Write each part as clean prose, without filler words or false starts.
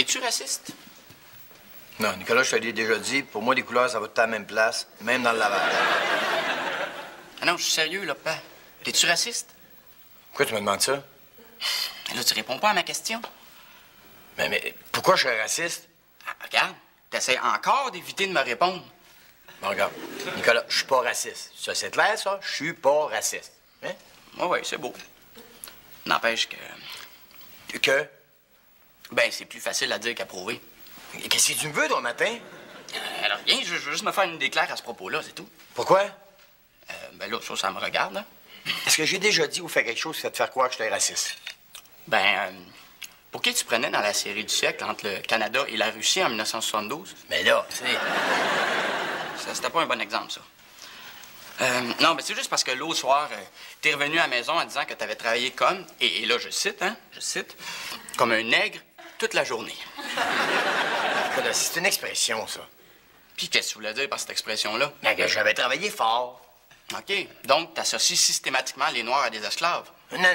Es-tu raciste? Non, Nicolas, je te l'ai déjà dit, pour moi, les couleurs, ça va tout à la même place, même dans le lavage. Ah non, je suis sérieux, là, papa. T'es-tu raciste? Pourquoi tu me demandes ça? Là, tu réponds pas à ma question. Mais pourquoi je serais raciste? Ah, regarde, t'essaies encore d'éviter de me répondre. Bon, regarde, Nicolas, je suis pas raciste. Ça, c'est clair, ça? Je suis pas raciste. Hein? Oui, c'est beau. N'empêche que... Que? Ben, c'est plus facile à dire qu'à prouver. Qu'est-ce que tu me veux, toi, matin? Alors, rien, je veux juste me faire une déclaration à ce propos-là, c'est tout. Pourquoi? Ben là, ça me regarde, là. Est-ce que j'ai déjà dit ou fait quelque chose qui va te faire croire que j'étais raciste? Ben, pour qui tu prenais dans la série du siècle entre le Canada et la Russie en 1972? Mais là, tu sais... C'était pas un bon exemple, ça. Non, mais c'est juste parce que l'autre soir, t'es revenu à la maison en disant que t'avais travaillé comme, et là, je cite, comme un nègre toute la journée. Nicolas, c'est une expression, ça. Puis qu'est-ce que tu voulais dire par cette expression-là? Ben, que j'avais travaillé fort. OK. Donc, t'associes systématiquement les Noirs à des esclaves? Non.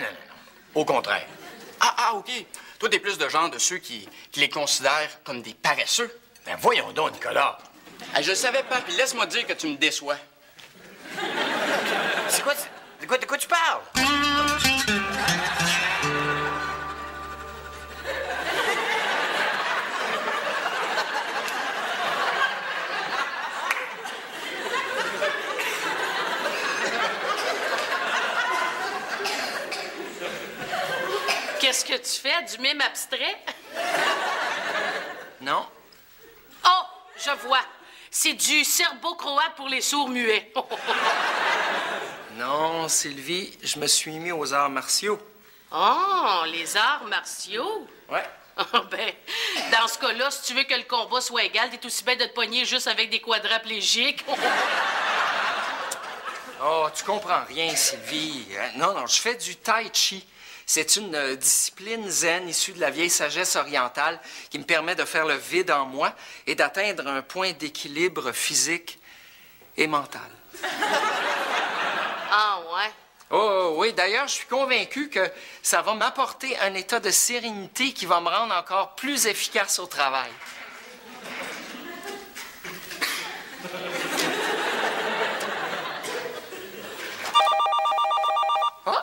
Au contraire. Ah, OK. Toi, t'es plus de genre de ceux qui les considèrent comme des paresseux. Ben, voyons donc, Nicolas. Je le savais pas, puis laisse-moi dire que tu me déçois. C'est quoi... De quoi tu parles? Qu'est-ce que tu fais? Du mime abstrait? Non. Oh, je vois. C'est du serbo-croate pour les sourds-muets. Non, Sylvie, je me suis mis aux arts martiaux. Oh, les arts martiaux? Ouais. Ben, dans ce cas-là, si tu veux que le combat soit égal, t'es aussi bien de te pogner juste avec des quadraplégiques. Oh, tu comprends rien, Sylvie. Non, je fais du tai chi. C'est une discipline zen issue de la vieille sagesse orientale qui me permet de faire le vide en moi et d'atteindre un point d'équilibre physique et mental. Ah, ouais? Oh oui, d'ailleurs, je suis convaincu que ça va m'apporter un état de sérénité qui va me rendre encore plus efficace au travail. Ah!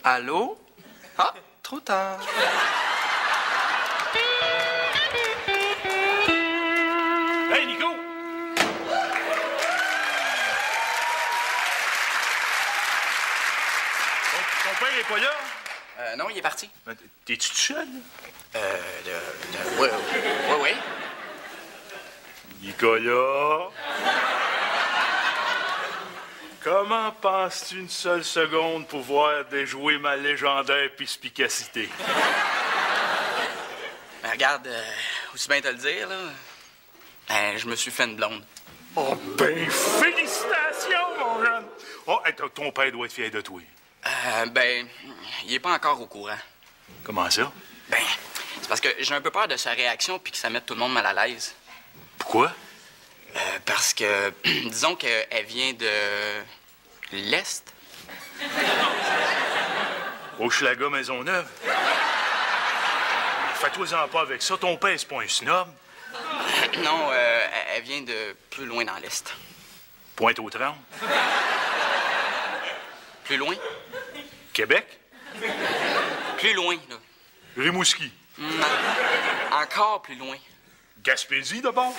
Allô? Ah, trop tard. Hey, Nico! Ton père est pas là? Non, il est parti. T'es-tu tout seul? Oui. Nicolas? Comment penses-tu une seule seconde pouvoir déjouer ma légendaire perspicacité? Ben, regarde, aussi bien te le dire, là. Je me suis fait une blonde. Oh, ben, félicitations, mon jeune! Oh, hey, ton père doit être fier de toi. Ben, il est pas encore au courant. Comment ça? Ben, c'est parce que j'ai un peu peur de sa réaction puis que ça mette tout le monde mal à l'aise. Pourquoi? Parce que, disons qu'elle vient de l'Est. Hochelaga Maisonneuve. Fais-toi-en pas avec ça. Ton père, c'est pas un snob. Non, elle vient de plus loin dans l'Est. Pointe-aux-Trembles. Plus loin? Québec. Plus loin, là. Rimouski. Encore plus loin. Gaspésie, d'abord.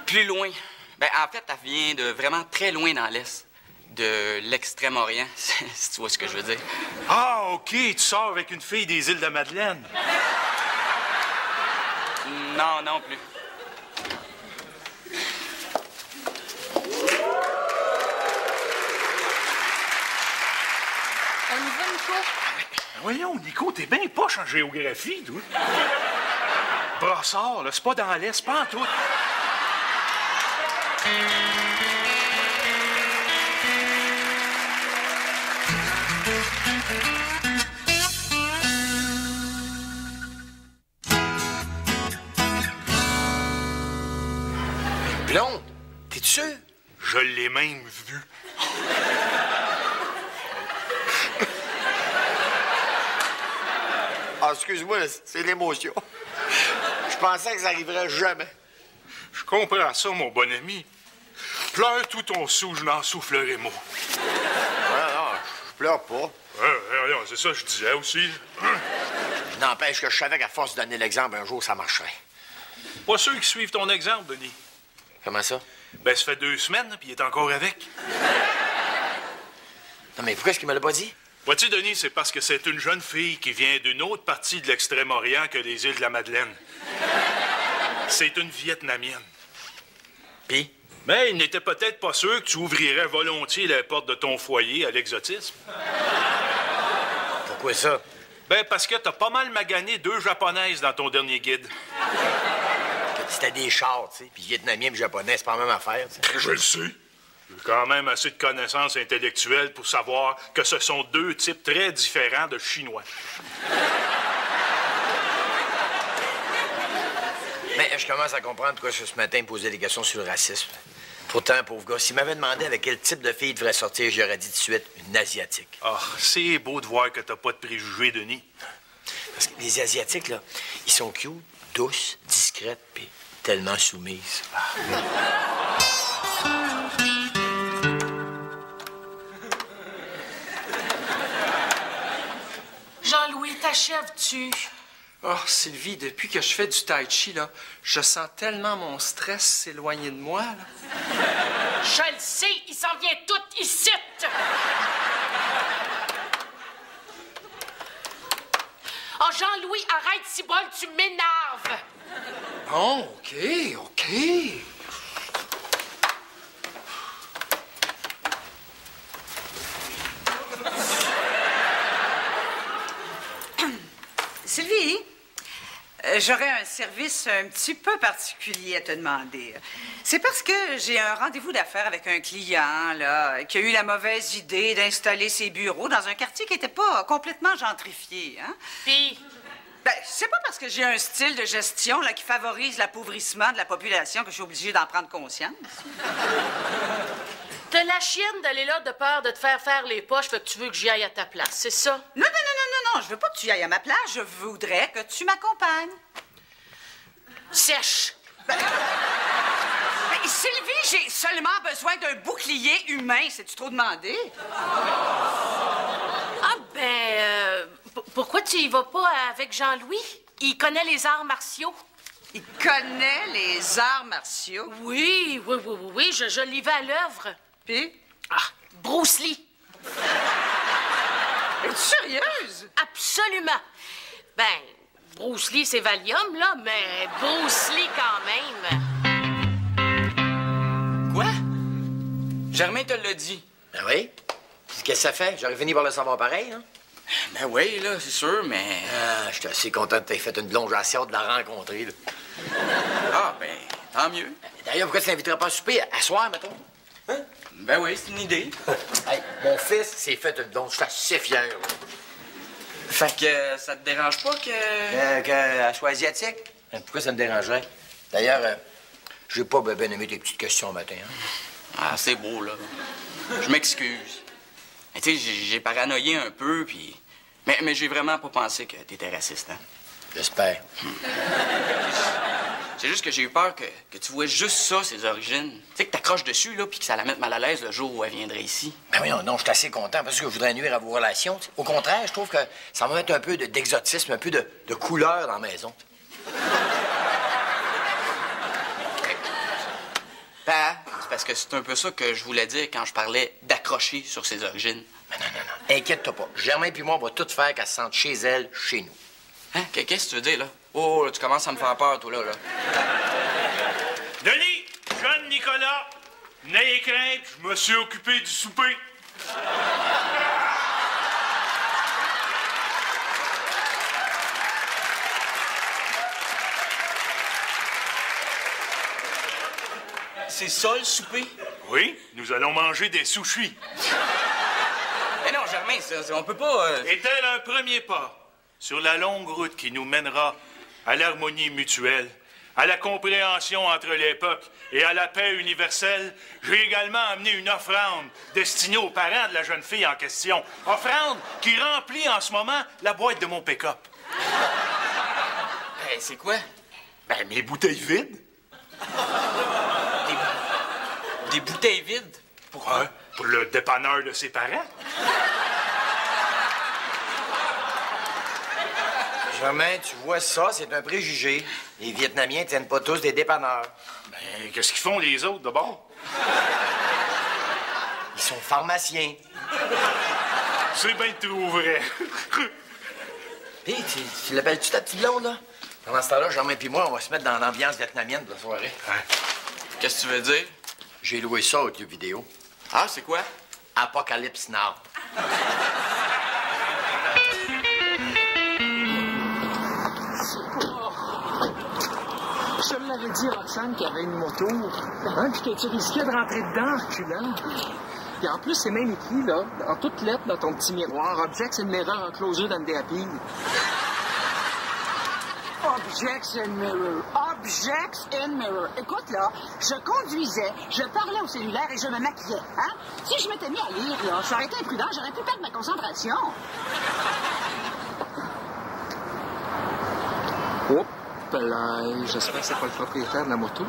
Plus loin. Ben, en fait, elle vient de vraiment très loin dans l'Est. De l'Extrême-Orient, si tu vois ce que je veux dire. Ah, OK. Tu sors avec une fille des îles de Madeleine. Non, non plus. On y va, Nico? Voyons, Nico, t'es bien poche en géographie, toi. Brassard, là, c'est pas dans l'Est, pas en tout. Je l'ai même vu. Ah, excuse-moi, c'est l'émotion. Je pensais que ça arriverait jamais. Je comprends ça, mon bon ami. Pleure tout ton sou, je n'en soufflerai mot. Non, je pleure pas. C'est ça que je disais aussi. N'empêche que je savais qu'à force de donner l'exemple, un jour, ça marcherait. Pas ceux qui suivent ton exemple, Denis. Comment ça? Ben, ça fait 2 semaines, puis il est encore avec. Non, mais pourquoi est-ce qu'il me l'a pas dit? Vois-tu, Denis, c'est parce que c'est une jeune fille qui vient d'une autre partie de l'Extrême-Orient que les îles de la Madeleine. C'est une Vietnamienne. Puis? Mais il n'était peut-être pas sûr que tu ouvrirais volontiers la porte de ton foyer à l'exotisme. Pourquoi ça? Ben, parce que t'as pas mal magané 2 Japonaises dans ton dernier guide. C'était des chars, tu sais. Puis vietnamien et japonais, c'est pas la même affaire, tu sais. Je le sais. J'ai quand même assez de connaissances intellectuelles pour savoir que ce sont 2 types très différents de Chinois. Mais je commence à comprendre pourquoi ce matin il me posait des questions sur le racisme. Pourtant, pauvre gars, s'il m'avait demandé avec quel type de fille il devrait sortir, j'aurais dit tout de suite une Asiatique. Ah, c'est beau de voir que t'as pas de préjugés, Denis. Parce que les Asiatiques, là, ils sont cute, douces, discrètes, puis tellement soumises. Jean-Louis, t'achèves-tu? Oh, Sylvie, depuis que je fais du tai chi, là, je sens tellement mon stress s'éloigner de moi, là. Je le sais, il s'en vient tout ici! Oh, Jean-Louis, arrête, Cibole, tu m'énerves! Bon, OK. Sylvie, j'aurais un service un petit peu particulier à te demander. C'est parce que j'ai un rendez-vous d'affaires avec un client, là, qui a eu la mauvaise idée d'installer ses bureaux dans un quartier qui n'était pas complètement gentrifié, hein? Puis, Ben, c'est pas parce que j'ai un style de gestion, là, qui favorise l'appauvrissement de la population que je suis obligée d'en prendre conscience. t'as la chienne d'aller là de peur de te faire les poches, fait que tu veux que j'y aille à ta place, c'est ça? Non, je veux pas que tu y ailles à ma place, je voudrais que tu m'accompagnes. Sèche! Ben, Sylvie, j'ai seulement besoin d'un bouclier humain, c'est-tu trop demandé? Ah, ben, pourquoi tu y vas pas avec Jean-Louis? Il connaît les arts martiaux. Il connaît les arts martiaux. Oui, je l'y vais à l'œuvre. Puis? Ah, Bruce Lee. Es-tu sérieuse? Absolument. Ben, Bruce Lee, c'est Valium, là, mais Bruce Lee quand même. Quoi? Germain te l'a dit. Ben oui. Qu'est-ce que ça fait? J'aurais fini par le savoir pareil, hein? Ben oui, là, c'est sûr, mais... Ah, je suis assez content que tu aies fait une blonde. J'ai assez hâte de la rencontrer, là. Ah, ben, tant mieux. D'ailleurs, pourquoi tu l'inviterais pas à souper à soir, mettons? Hein? Ben oui, c'est une idée. Hey, mon fils s'est fait une blonde. Je suis assez fier, là. Fait que ça te dérange pas que... Qu'elle soit asiatique? Pourquoi ça me dérangerait? D'ailleurs, j'ai pas bien aimé tes petites questions matin, hein? Ah, c'est beau, là. Je m'excuse. Mais tu sais, j'ai paranoïé un peu, puis... Mais j'ai vraiment pas pensé que t'étais raciste, hein? J'espère. C'est juste que j'ai eu peur que tu vois juste ça, ses origines. Tu sais, que t'accroches dessus, là, puis que ça la mette mal à l'aise le jour où elle viendrait ici. Ben oui, non, je suis assez content parce que je voudrais nuire à vos relations. T'sais. Au contraire, je trouve que ça va mettre un peu d'exotisme, un peu de couleur dans la maison. Ben, c'est parce que c'est un peu ça que je voulais dire quand je parlais d'accrocher sur ses origines. Non. Inquiète-toi pas. Germain puis moi, on va tout faire qu'elle se sente chez elle, chez nous. Hein? Qu'est-ce que tu veux dire, là? Oh, là, tu commences à me faire peur, toi, là. Denis, jeune Nicolas, n'ayez crainte, je me suis occupé du souper. C'est ça, le souper? Oui, nous allons manger des sushis. Mais non, Germain, on peut pas... Est-elle un premier pas sur la longue route qui nous mènera à l'harmonie mutuelle à la compréhension entre les peuples et à la paix universelle, j'ai également amené une offrande destinée aux parents de la jeune fille en question. Offrande qui remplit en ce moment la boîte de mon pick-up. Ben, c'est quoi? Ben, mes bouteilles vides. Des bouteilles vides? Pourquoi? Hein? Pour le dépanneur de ses parents. Germain, tu vois ça, c'est un préjugé. Les Vietnamiens tiennent pas tous des dépanneurs. Ben, qu'est-ce qu'ils font les autres, d'abord? Ils sont pharmaciens. C'est bien trop vrai. Pis, tu l'appelles-tu ta petite blonde, là? Pendant ce temps-là, Germain et moi, on va se mettre dans l'ambiance vietnamienne de la soirée. Hein? Qu'est-ce que tu veux dire? J'ai loué ça au club vidéo. Ah, c'est quoi? Apocalypse Now. Je me l'avais dit, Roxane, qu'il y avait une moto. Hein, puis que tu risquais de rentrer dedans en reculant. Et en plus, c'est même écrit, là, en toutes lettres, dans ton petit miroir, Objects in mirror enclosed and DAP. Objects in mirror. Objects in mirror. Écoute, là, je conduisais, je parlais au cellulaire et je me maquillais, hein? Si je m'étais mis à lire, là, ça aurait été imprudent, j'aurais pu perdre ma concentration. Hop là, j'espère que c'est pas le propriétaire de la moto.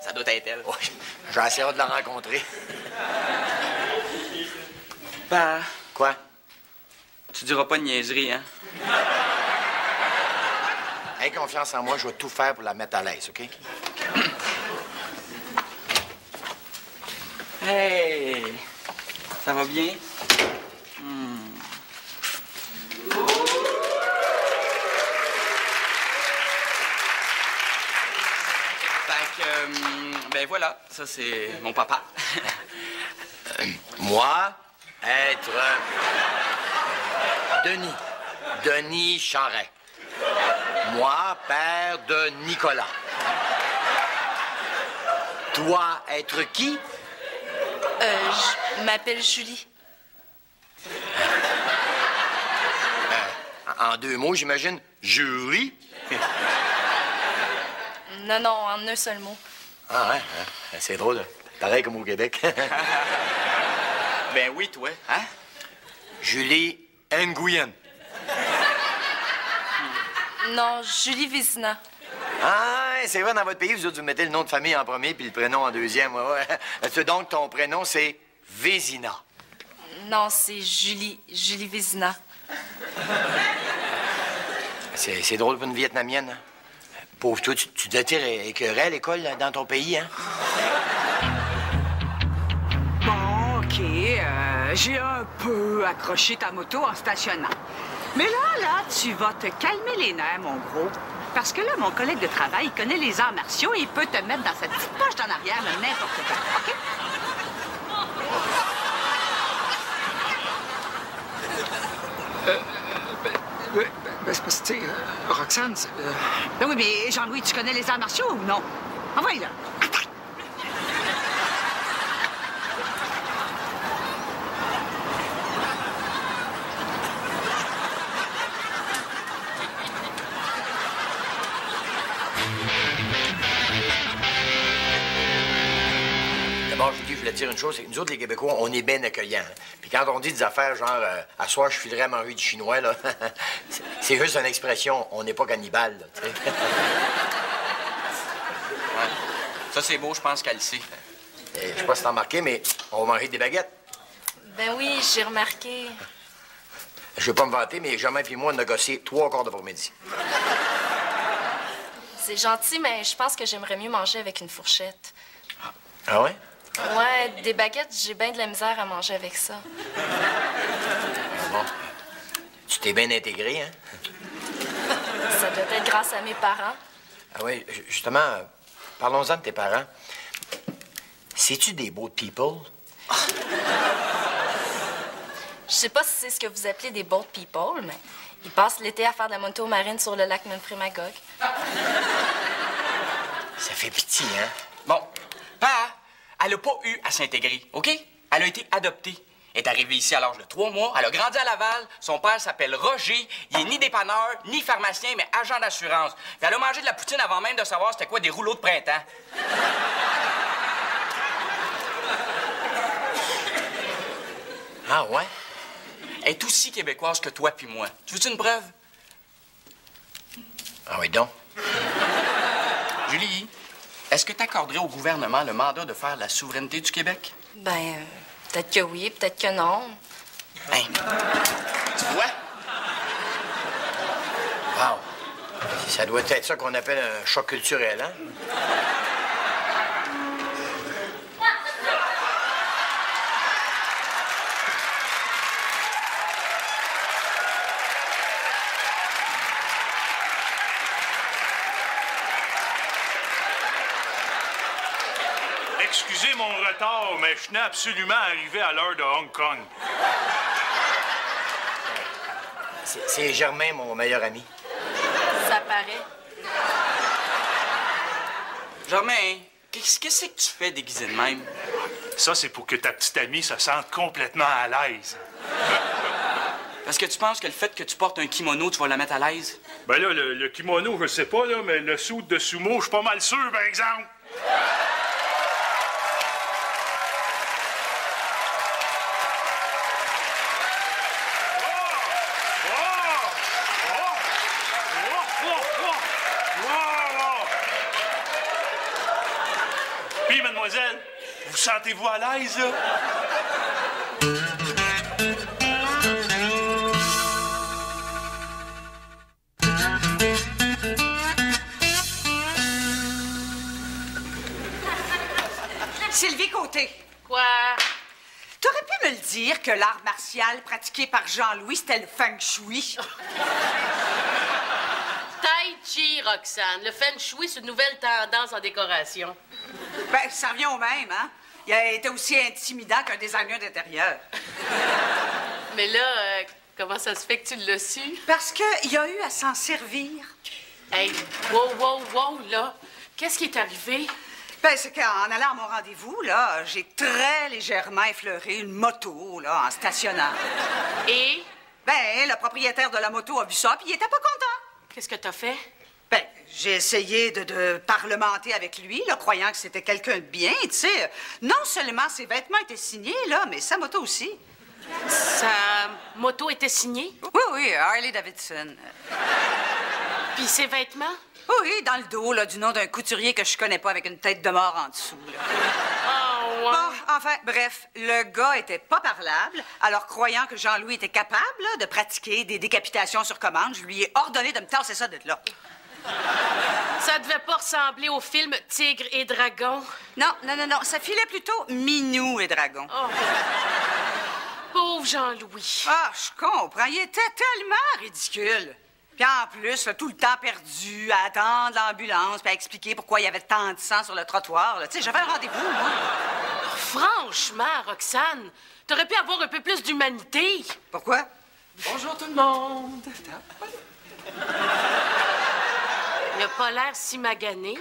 Ça doit être elle. Oui, j'ai assez hâte de la rencontrer. Ben, Quoi? tu diras pas de niaiserie, hein? Aie confiance en moi, je vais tout faire pour la mettre à l'aise, OK? Hey! Ça va bien? Fait que, ben voilà, ça c'est mon papa. Moi, être Denis Charret. Moi, père de Nicolas. Toi, être qui? Je m'appelle Julie. En deux mots, j'imagine, Julie. Non, non, en un seul mot. Ah ouais, hein? C'est drôle. Pareil comme au Québec. Ben oui, toi, hein? Julie Nguyen. Non, Julie Vézina. Ah, c'est vrai, dans votre pays, vous autres, vous mettez le nom de famille en premier puis le prénom en deuxième. Ouais. Donc, ton prénom, c'est Vézina. Non, c'est Julie Vézina. C'est drôle pour une Vietnamienne. Hein? Pauvre toi, tu dois être écœuré à l'école là, dans ton pays, hein? Bon, OK. J'ai un peu accroché ta moto en stationnant. Mais là, tu vas te calmer les nerfs, mon gros. Parce que là, mon collègue de travail, il connaît les arts martiaux et il peut te mettre dans sa petite poche d'en arrière, là, n'importe quand. OK? C'est parce que, tu sais, Roxane, c'est... Ben oui, mais Jean-Louis, tu connais les arts martiaux ou non? Envoie là. Attaque! D'abord, je voulais te dire une chose, c'est que nous autres, les Québécois, on est bien accueillants. Hein. Puis quand on dit des affaires genre à soir, je filerais à manger du chinois, là, c'est juste une expression. On n'est pas cannibales, là, tu sais. Ouais. Ça, c'est beau, je pense qu'elle le sait. Je sais pas si t'as remarqué, mais on va manger des baguettes. Ben oui, j'ai remarqué. Je veux pas me vanter, mais Germain et moi, on a gossé 3 quarts d'après-midi. C'est gentil, mais je pense que j'aimerais mieux manger avec une fourchette. Ah ouais? Ouais, des baguettes, j'ai bien de la misère à manger avec ça. Bon. Tu t'es bien intégré, hein? Ça doit être grâce à mes parents. Ah oui, justement, parlons-en de tes parents. C'est-tu des beaux people? Je sais pas si c'est ce que vous appelez des boat people, mais ils passent l'été à faire de la moto marine sur le lac Memphremagog. Ça fait pitié, hein? Bon, pas, elle a pas eu à s'intégrer, OK? Elle a été adoptée. Elle est arrivée ici à l'âge de 3 mois. Elle a grandi à Laval. Son père s'appelle Roger. Il est ni dépanneur, ni pharmacien, mais agent d'assurance. Puis elle a mangé de la poutine avant même de savoir c'était quoi des rouleaux de printemps. Ah ouais? Elle est aussi québécoise que toi puis moi. Tu veux-tu une preuve? Ah oui, donc. Julie, est-ce que tu accorderais au gouvernement le mandat de faire la souveraineté du Québec? Ben, peut-être que oui, peut-être que non. Hein? Tu vois? Wow. Ça doit être ça qu'on appelle un choc culturel, hein? Excusez mon retard, mais je tenais absolument à arriver à l'heure de Hong Kong. C'est Germain, mon meilleur ami. Ça paraît. Germain, qu'est-ce que tu fais déguisé de même? Ça, c'est pour que ta petite amie se sente complètement à l'aise. Parce que tu penses que le fait que tu portes un kimono, tu vas la mettre à l'aise? Ben là, le kimono, je sais pas, là, mais le suit de sumo, je suis pas mal sûr, par exemple. Puis, mademoiselle, vous sentez-vous à l'aise, là? Sylvie Côté. Quoi? T'aurais pu me le dire que l'art martial pratiqué par Jean-Louis, c'était le feng shui? Tai Chi, Roxane. Le feng shui, c'est une nouvelle tendance en décoration. Ben, ça revient au même, hein? Il a été aussi intimidant qu'un designer d'intérieur. Mais là, comment ça se fait que tu l'as su? Parce qu'il a eu à s'en servir. Hey, wow, là. Qu'est-ce qui est arrivé? Ben, c'est qu'en allant à mon rendez-vous, là, j'ai très légèrement effleuré une moto, là, en stationnant. Et? Ben, le propriétaire de la moto a vu ça, puis il était pas content. Qu'est-ce que t'as fait? Ben, j'ai essayé de parlementer avec lui, là, croyant que c'était quelqu'un de bien, tu sais. Non seulement ses vêtements étaient signés, là, mais sa moto aussi. Sa moto était signée? Oui, Harley Davidson. Puis ses vêtements? Oui, dans le dos, là, du nom d'un couturier que je connais pas avec une tête de mort en dessous, là. Oh, ouais. Bon, enfin, bref, le gars était pas parlable, alors croyant que Jean-Louis était capable là, de pratiquer des décapitations sur commande, je lui ai ordonné de me tasser ça de là. Ça devait pas ressembler au film Tigre et Dragon. Non, ça filait plutôt Minou et Dragon. Oh. Pauvre Jean-Louis. Ah, je comprends, il était tellement ridicule. Puis en plus, là, tout le temps perdu à attendre l'ambulance puis à expliquer pourquoi il y avait tant de sang sur le trottoir. Tu sais, j'avais un rendez-vous, moi. Franchement, Roxane, t'aurais pu avoir un peu plus d'humanité. Pourquoi? Bonjour tout le monde. Il a pas l'air si magané.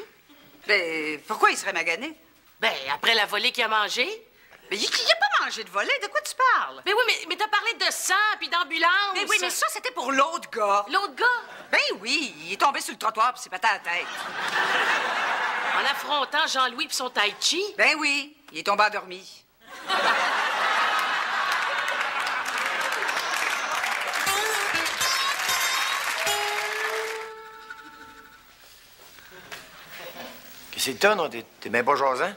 Ben, pourquoi il serait magané? Ben, après la volée qu'il a mangée. Mais il a pas mangé de volet, de quoi tu parles? Mais oui, mais t'as parlé de sang puis d'ambulance. Mais oui, mais ça, c'était pour l'autre gars. L'autre gars? Ben oui, il est tombé sur le trottoir puis s'est pété à la tête. En affrontant Jean-Louis puis son tai chi? Ben oui, il est tombé endormi. Qu'est-ce que t'as, non? T'es même pas jasant?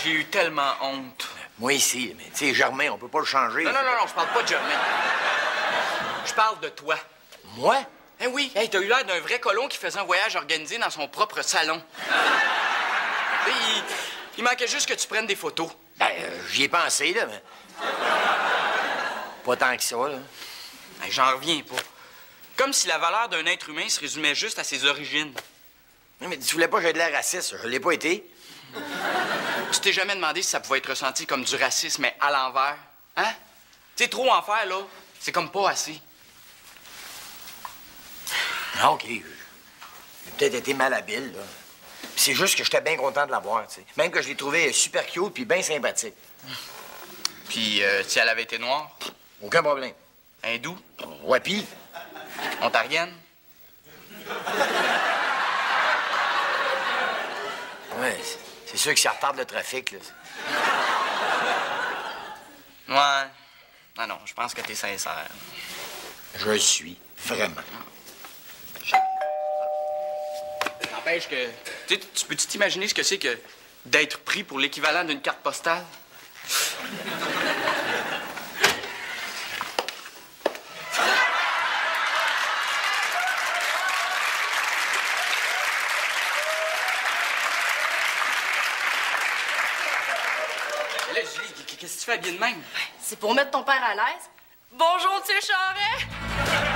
J'ai eu tellement honte. Moi ici, mais tu sais, Germain, on peut pas le changer. Non, je parle pas de Germain. Je parle de toi. Moi? Eh oui, hey, t'as eu l'air d'un vrai colon qui faisait un voyage organisé dans son propre salon. Et il manquait juste que tu prennes des photos. Ben, j'y ai pensé, là, mais... Pas tant que ça, là. Ben, j'en reviens pas. Comme si la valeur d'un être humain se résumait juste à ses origines. Non, mais tu voulais pas que j'aie de l'air raciste, je l'ai pas été. Tu t'es jamais demandé si ça pouvait être ressenti comme du racisme, mais à l'envers? Hein? Tu sais, trop en faire, là, c'est comme pas assez. Ah, OK. J'ai peut-être été malhabile, là. Puis C'est juste que j'étais bien content de la voir, tu sais. Même que je l'ai trouvée super cute puis bien sympathique. Puis, si elle avait été noire? Aucun problème. Hindoue? Ouais, pis? Ontarienne? Ouais, c'est sûr que ça retarde le trafic, là. Ouais. Ah non, je pense que t'es sincère. Je le suis, vraiment. N'empêche que... Tu sais, tu peux-tu t'imaginer ce que c'est que d'être pris pour l'équivalent d'une carte postale? Là, Julie, qu'est-ce que tu fais habillée de même? C'est pour mettre ton père à l'aise. Bonjour, M. Charret!